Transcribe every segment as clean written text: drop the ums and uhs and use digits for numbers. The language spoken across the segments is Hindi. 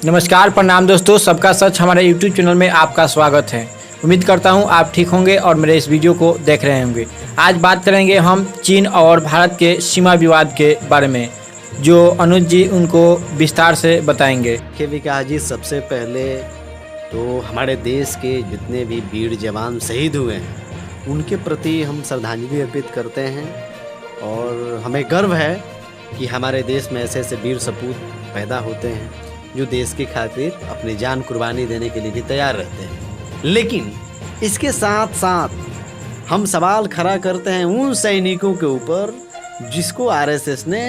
नमस्कार, प्रणाम दोस्तों। सबका सच हमारे YouTube चैनल में आपका स्वागत है। उम्मीद करता हूं आप ठीक होंगे और मेरे इस वीडियो को देख रहे होंगे। आज बात करेंगे हम चीन और भारत के सीमा विवाद के बारे में, जो अनुज जी उनको विस्तार से बताएंगे। देखिए विकास जी, सबसे पहले तो हमारे देश के जितने भी वीर जवान शहीद हुए हैं उनके प्रति हम श्रद्धांजलि अर्पित करते हैं और हमें गर्व है कि हमारे देश में ऐसे ऐसे वीर सपूत पैदा होते हैं जो देश की खातिर अपनी जान कुर्बानी देने के लिए भी तैयार रहते हैं। लेकिन इसके साथ साथ हम सवाल खड़ा करते हैं उन सैनिकों के ऊपर जिसको आरएसएस ने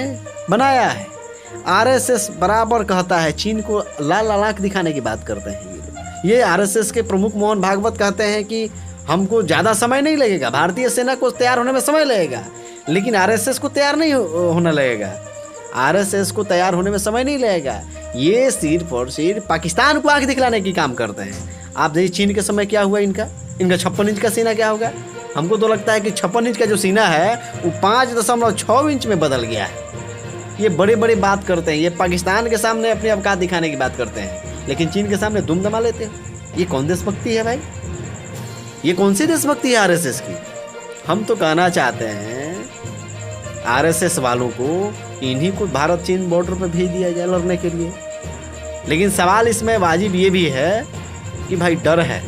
बनाया है। आरएसएस बराबर कहता है, चीन को लाल आंख दिखाने की बात करते हैं। ये आरएसएस के प्रमुख मोहन भागवत कहते हैं कि हमको ज़्यादा समय नहीं लगेगा, भारतीय सेना को तैयार होने में समय लगेगा, लेकिन आरएसएस को तैयार नहीं होने लगेगा। आरएसएस को तैयार होने में समय नहीं लगेगा। ये सिर्फ और सिर्फ पाकिस्तान को आंख दिखलाने की काम करते हैं। आप देखिए चीन के समय क्या हुआ, इनका 56 इंच का सीना क्या होगा। हमको तो लगता है कि 56 इंच का जो सीना है वो 5.6 इंच में बदल गया है। ये बड़े बड़े बात करते हैं, ये पाकिस्तान के सामने अपनी औकात दिखाने की बात करते हैं, लेकिन चीन के सामने दुम दमा लेते हैं। ये कौन देशभक्ति है भाई? ये कौन सी देशभक्ति है आरएसएस की? हम तो कहना चाहते हैं आरएसएस वालों को इन्हीं को भारत चीन बॉर्डर पर भेज दिया जाए लड़ने के लिए। लेकिन सवाल इसमें वाजिब ये भी है कि भाई डर है,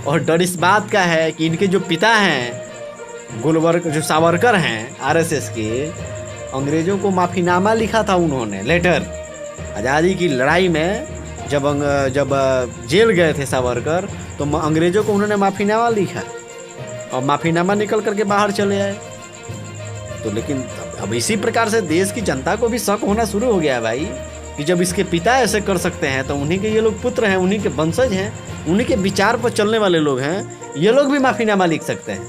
और डर इस बात का है कि इनके जो पिता हैं जो सावरकर हैं आरएसएस के, अंग्रेज़ों को माफ़ीनामा लिखा था उन्होंने, लेटर। आज़ादी की लड़ाई में जब जेल गए थे सावरकर तो अंग्रेज़ों को उन्होंने माफ़ीनामा लिखा और माफ़ीनामा निकल करके बाहर चले आए। तो लेकिन अब इसी प्रकार से देश की जनता को भी शक होना शुरू हो गया है भाई कि जब इसके पिता ऐसे कर सकते हैं तो उन्हीं के ये लोग पुत्र हैं, उन्हीं के वंशज हैं, उन्हीं के विचार पर चलने वाले लोग हैं, ये लोग भी माफ़ीनामा लिख सकते हैं।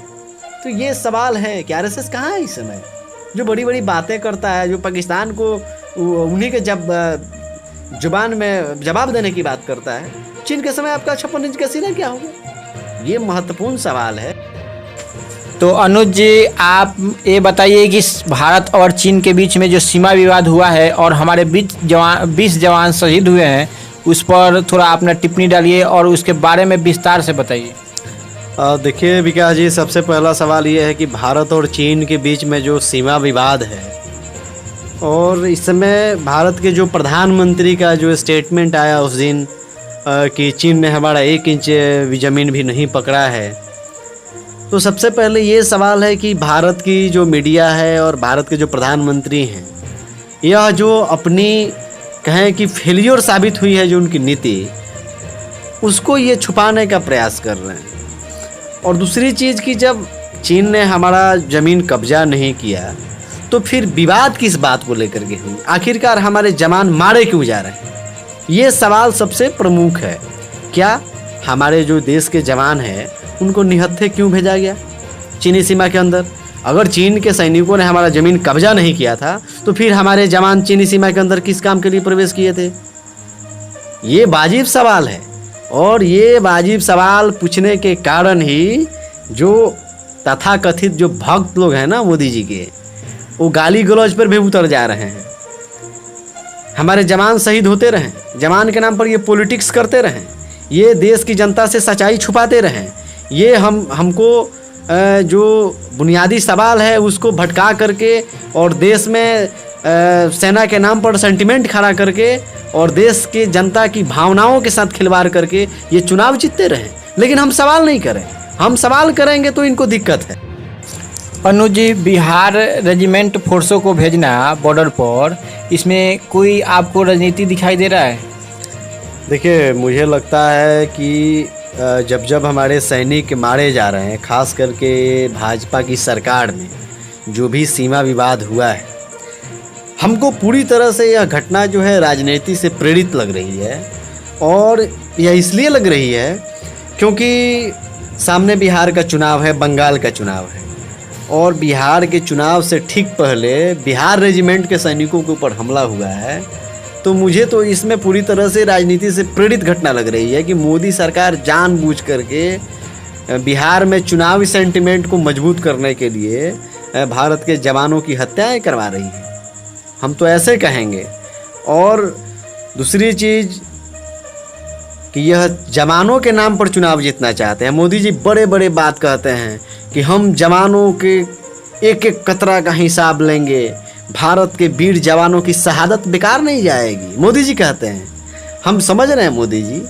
तो ये सवाल है कि आरएसएस कहाँ है इस समय, जो बड़ी बड़ी बातें करता है, जो पाकिस्तान को उन्हीं के जुबान में जवाब देने की बात करता है। चीन के समय आपका 56 इंच का सीना क्या होगा? ये महत्वपूर्ण सवाल है। तो अनुज जी, आप ये बताइए कि भारत और चीन के बीच में जो सीमा विवाद हुआ है और हमारे 20 जवान शहीद हुए हैं, उस पर थोड़ा अपना टिप्पणी डालिए और उसके बारे में विस्तार से बताइए। देखिए विकास जी, सबसे पहला सवाल ये है कि भारत और चीन के बीच में जो सीमा विवाद है, और इस समय भारत के जो प्रधानमंत्री का जो स्टेटमेंट आया उस दिन कि चीन ने हमारा 1 इंच ज़मीन भी नहीं पकड़ा है, तो सबसे पहले ये सवाल है कि भारत की जो मीडिया है और भारत के जो प्रधानमंत्री हैं, यह जो अपनी कहें कि फेलियर साबित हुई है जो उनकी नीति, उसको ये छुपाने का प्रयास कर रहे हैं। और दूसरी चीज़ कि जब चीन ने हमारा ज़मीन कब्जा नहीं किया तो फिर विवाद किस बात को लेकर के हुई? आखिरकार हमारे जवान मारे क्यों जा रहे हैं? ये सवाल सबसे प्रमुख है। क्या हमारे जो देश के जवान हैं उनको निहत्थे क्यों भेजा गया चीनी सीमा के अंदर? अगर चीन के सैनिकों ने हमारा ज़मीन कब्जा नहीं किया था तो फिर हमारे जवान चीनी सीमा के अंदर किस काम के लिए प्रवेश किए थे? ये वाजिब सवाल है, और ये वाजिब सवाल पूछने के कारण ही जो तथाकथित जो भक्त लोग हैं ना मोदी जी के, वो गाली गलौज पर भी उतर जा रहे हैं। हमारे जवान शहीद होते रहें, जवान के नाम पर ये पॉलिटिक्स करते रहें, ये देश की जनता से सच्चाई छुपाते रहें, ये हमको जो बुनियादी सवाल है उसको भटका करके और देश में सेना के नाम पर सेंटिमेंट खड़ा करके और देश की जनता की भावनाओं के साथ खिलवाड़ करके ये चुनाव जीतते रहें। लेकिन हम सवाल नहीं करें, हम सवाल करेंगे तो इनको दिक्कत है। अनुज जी, बिहार रेजिमेंट फोर्सों को भेजना बॉर्डर पर, इसमें कोई आपको राजनीति दिखाई दे रहा है? देखिए, मुझे लगता है कि जब हमारे सैनिक मारे जा रहे हैं, खास करके भाजपा की सरकार में जो भी सीमा विवाद हुआ है, हमको पूरी तरह से यह घटना जो है राजनीति से प्रेरित लग रही है। और यह इसलिए लग रही है क्योंकि सामने बिहार का चुनाव है, बंगाल का चुनाव है, और बिहार के चुनाव से ठीक पहले बिहार रेजिमेंट के सैनिकों के ऊपर हमला हुआ है। तो मुझे तो इसमें पूरी तरह से राजनीति से प्रेरित घटना लग रही है कि मोदी सरकार जानबूझ करके बिहार में चुनावी सेंटिमेंट को मजबूत करने के लिए भारत के जवानों की हत्याएं करवा रही है। हम तो ऐसे कहेंगे। और दूसरी चीज़ कि यह जवानों के नाम पर चुनाव जीतना चाहते हैं। मोदी जी बड़े बड़े बात कहते हैं कि हम जवानों के एक एक कतरा का हिसाब लेंगे, भारत के वीर जवानों की शहादत बेकार नहीं जाएगी, मोदी जी कहते हैं। हम समझ रहे हैं मोदी जी,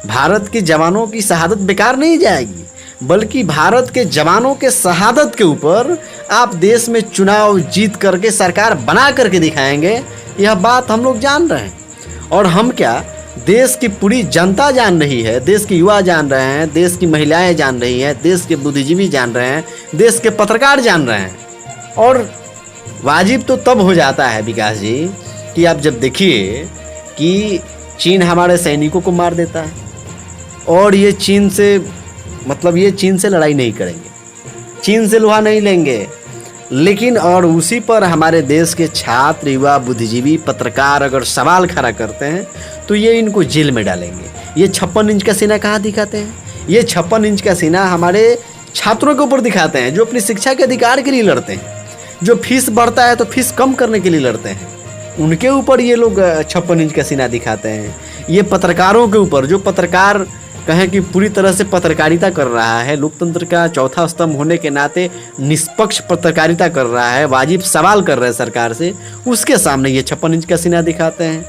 भारत के जवानों की शहादत बेकार नहीं जाएगी, बल्कि भारत के जवानों के शहादत के ऊपर आप देश में चुनाव जीत करके सरकार बना करके दिखाएंगे। यह बात हम लोग जान रहे हैं। और हम क्या, देश की पूरी जनता जान रही है, देश के युवा जान रहे हैं, देश की महिलाएं जान रही हैं, देश के बुद्धिजीवी जान रहे हैं, देश के पत्रकार जान रहे हैं। और वाजिब तो तब हो जाता है विकास जी कि आप जब देखिए कि चीन हमारे सैनिकों को मार देता है और ये चीन से लड़ाई नहीं करेंगे, चीन से लोहा नहीं लेंगे, लेकिन और उसी पर हमारे देश के छात्र, युवा, बुद्धिजीवी, पत्रकार अगर सवाल खड़ा करते हैं तो ये इनको जेल में डालेंगे। ये 56 इंच का सीना कहाँ दिखाते हैं? ये 56 इंच का सीना हमारे छात्रों के ऊपर दिखाते हैं जो अपनी शिक्षा के अधिकार के लिए लड़ते हैं, जो फीस बढ़ता है तो फीस कम करने के लिए लड़ते हैं, उनके ऊपर ये लोग 56 इंच का सीना दिखाते हैं। ये पत्रकारों के ऊपर, जो पत्रकार कहें कि पूरी तरह से पत्रकारिता कर रहा है, लोकतंत्र का चौथा स्तंभ होने के नाते निष्पक्ष पत्रकारिता कर रहा है, वाजिब सवाल कर रहे हैं सरकार से, उसके सामने ये 56 इंच का सीना दिखाते हैं।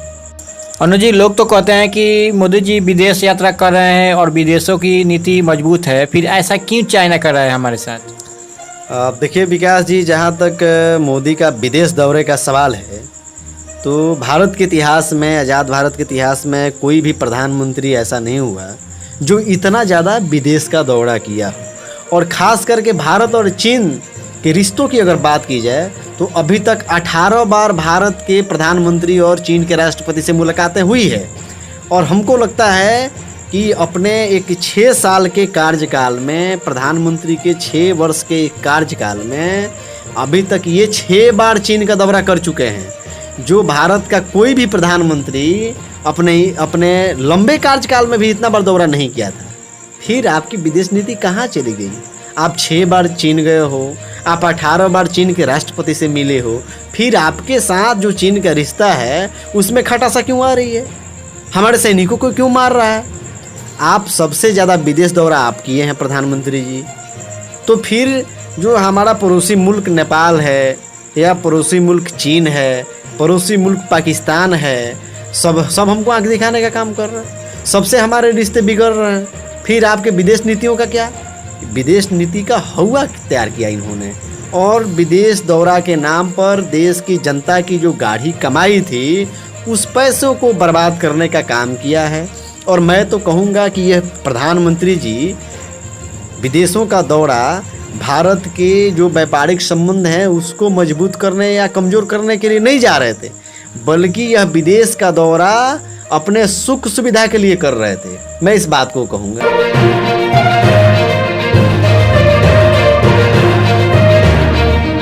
अनुज जी, लोग तो कहते हैं कि मोदी जी विदेश यात्रा कर रहे हैं और विदेशों की नीति मजबूत है, फिर ऐसा क्यों चाइना कर रहा है हमारे साथ? देखिए विकास जी, जहाँ तक मोदी का विदेश दौरे का सवाल है तो भारत के इतिहास में, आज़ाद भारत के इतिहास में कोई भी प्रधानमंत्री ऐसा नहीं हुआ जो इतना ज़्यादा विदेश का दौरा किया। और ख़ास करके भारत और चीन के रिश्तों की अगर बात की जाए तो अभी तक 18 बार भारत के प्रधानमंत्री और चीन के राष्ट्रपति से मुलाकातें हुई है। और हमको लगता है कि अपने एक 6 साल के कार्यकाल में, प्रधानमंत्री के 6 वर्ष के कार्यकाल में अभी तक ये 6 बार चीन का दौरा कर चुके हैं, जो भारत का कोई भी प्रधानमंत्री अपने लंबे कार्यकाल में भी इतना बार दौरा नहीं किया था। फिर आपकी विदेश नीति कहाँ चली गई? आप 6 बार चीन गए हो, आप 18 बार चीन के राष्ट्रपति से मिले हो, फिर आपके साथ जो चीन का रिश्ता है उसमें खटासा क्यों आ रही है? हमारे सैनिकों को क्यों मार रहा है? आप सबसे ज़्यादा विदेश दौरा आप किए हैं प्रधानमंत्री जी, तो फिर जो हमारा पड़ोसी मुल्क नेपाल है या पड़ोसी मुल्क चीन है, पड़ोसी मुल्क पाकिस्तान है, सब हमको आंख दिखाने का काम कर रहे हैं, सबसे हमारे रिश्ते बिगड़ रहे हैं। फिर आपके विदेश नीतियों का क्या? विदेश नीति का हवा तैयार किया इन्होंने, और विदेश दौरा के नाम पर देश की जनता की जो गाढ़ी कमाई थी उस पैसों को बर्बाद करने का काम किया है। और मैं तो कहूँगा कि यह प्रधानमंत्री जी विदेशों का दौरा भारत के जो व्यापारिक संबंध हैं उसको मजबूत करने या कमज़ोर करने के लिए नहीं जा रहे थे, बल्कि यह विदेश का दौरा अपने सुख सुविधा के लिए कर रहे थे। मैं इस बात को कहूँगा।